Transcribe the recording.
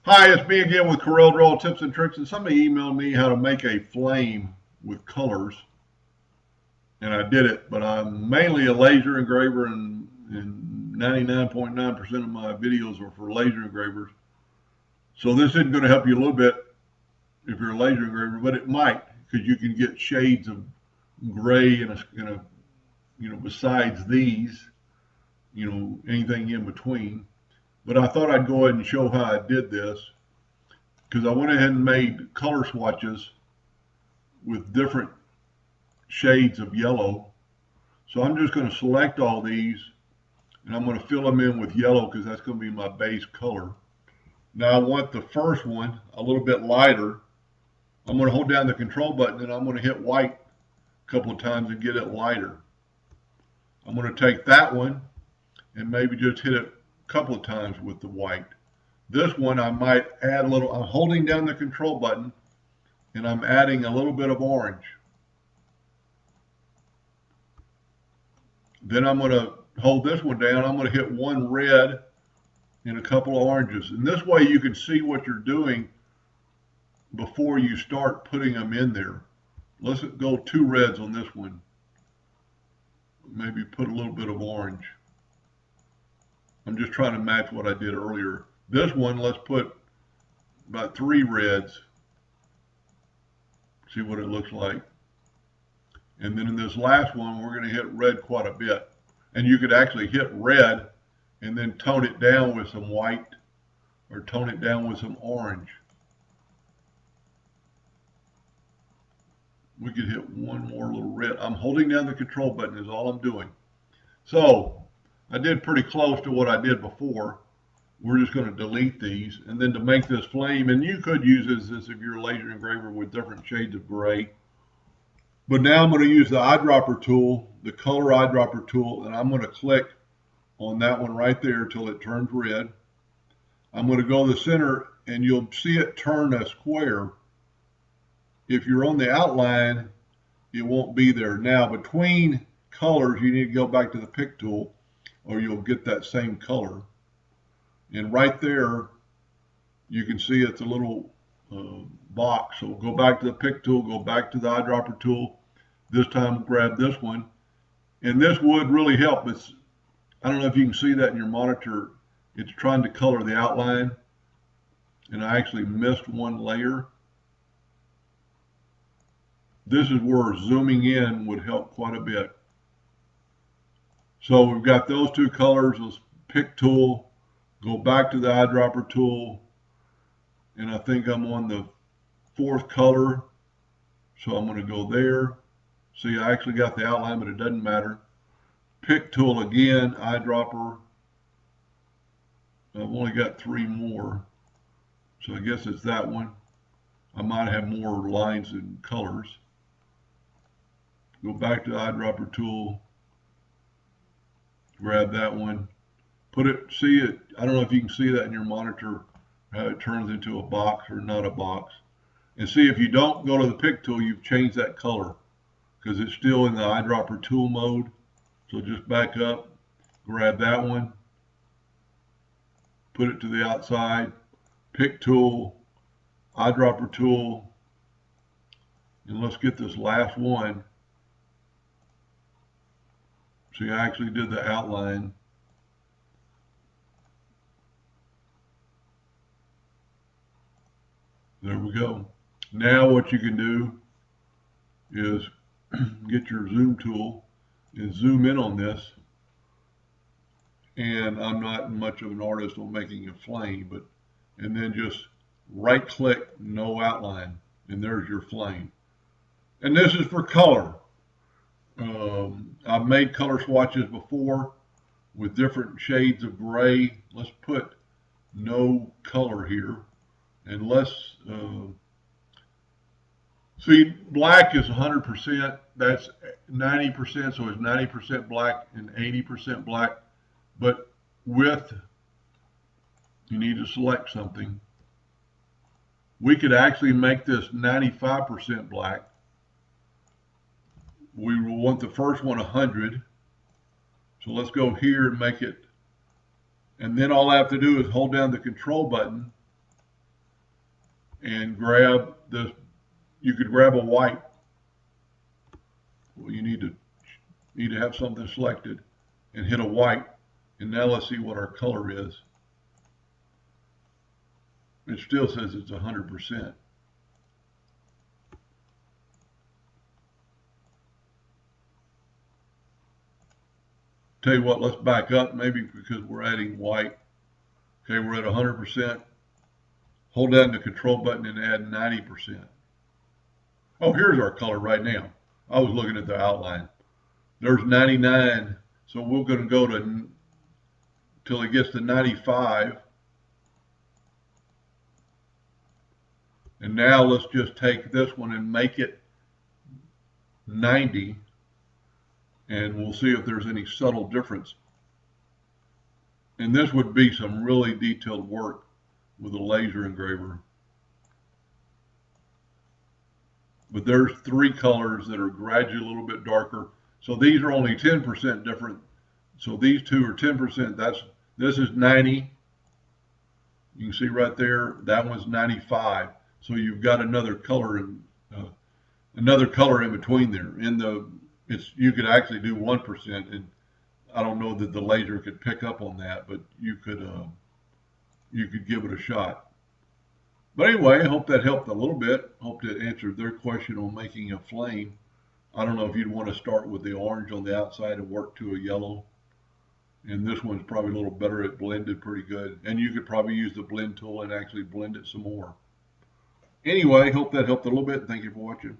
Hi, it's me again with Corel Draw Tips and Tricks, and somebody emailed me how to make a flame with colors, and I did it, but I'm mainly a laser engraver, and 99.9% of my videos are for laser engravers. So this isn't going to help you a little bit if you're a laser engraver, but it might, because you can get shades of gray besides these, anything in between. But I thought I'd go ahead and show how I did this, because I went ahead and made color swatches with different shades of yellow. So I'm just going to select all these and I'm going to fill them in with yellow because that's going to be my base color. Now I want the first one a little bit lighter. I'm going to hold down the control button and I'm going to hit white a couple of times and get it lighter. I'm going to take that one and maybe just hit it a couple of times with the white. This one I might add a little, I'm holding down the control button and I'm adding a little bit of orange. Then I'm going to hold this one down. I'm going to hit one red and a couple of oranges. And this way you can see what you're doing before you start putting them in there. Let's go two reds on this one. Maybe put a little bit of orange. I'm just trying to match what I did earlier. This one, let's put about three reds. See what it looks like. And then in this last one, we're going to hit red quite a bit. And you could actually hit red and then tone it down with some white or tone it down with some orange. We could hit one more little red. I'm holding down the control button is all I'm doing. So I did pretty close to what I did before. We're just going to delete these. And then to make this flame, and you could use this if you're a laser engraver with different shades of gray. But now I'm going to use the eyedropper tool, the color eyedropper tool, and I'm going to click on that one right there till it turns red. I'm going to go to the center and you'll see it turn a square. If you're on the outline, it won't be there. Now between colors, you need to go back to the pick tool or you'll get that same color. And right there, you can see it's a little box. So go back to the pick tool, go back to the eyedropper tool. This time grab this one. And this would really help. I don't know if you can see that in your monitor. It's trying to color the outline. And I actually missed one layer. This is where zooming in would help quite a bit. So we've got those two colors. Let's pick tool, go back to the eyedropper tool. And I think I'm on the fourth color. So I'm going to go there. See, I actually got the outline, but it doesn't matter. Pick tool again, eyedropper. I've only got three more. So I guess it's that one. I might have more lines and colors. Go back to the eyedropper tool. Grab that one. Put it, see it, I don't know if you can see that in your monitor, how it turns into a box or not a box. And see, if you don't go to the pick tool, you've changed that color because it's still in the eyedropper tool mode. So just back up, grab that one, put it to the outside, pick tool, eyedropper tool, and let's get this last one. See, I actually did the outline. There we go. Now what you can do is get your zoom tool and zoom in on this. And I'm not much of an artist on making a flame, and then just right click, no outline, and there's your flame. And this is for color. I've made color swatches before with different shades of gray. Let's put no color here. And let's see, black is 100%. That's 90%, so it's 90% black and 80% black. But with, you need to select something. We could actually make this 95% black. We will want the first one 100. So let's go here and make it. And then all I have to do is hold down the control button and grab this. You could grab a white. Well, you need to have something selected and hit a white. And now let's see what our color is. It still says it's 100%. Tell you what, let's back up maybe because we're adding white. Okay, we're at 100%. Hold down the control button and add 90%. Oh, here's our color right now. I was looking at the outline. There's 99. So we're going to go to till it gets to 95. And now let's just take this one and make it 90. And we'll see if there's any subtle difference. And this would be some really detailed work with a laser engraver. But there's 3 colors that are gradually a little bit darker. So these are only 10% different. So these two are 10%. This is 90. You can see right there, that one's 95. So you've got another color in between there. You could actually do 1%, and I don't know that the laser could pick up on that, but you could give it a shot. But anyway, I hope that helped a little bit. Hope that answered their question on making a flame. I don't know if you'd want to start with the orange on the outside and work to a yellow. And this one's probably a little better. It blended pretty good. And you could probably use the blend tool and actually blend it some more. Anyway, hope that helped a little bit. Thank you for watching.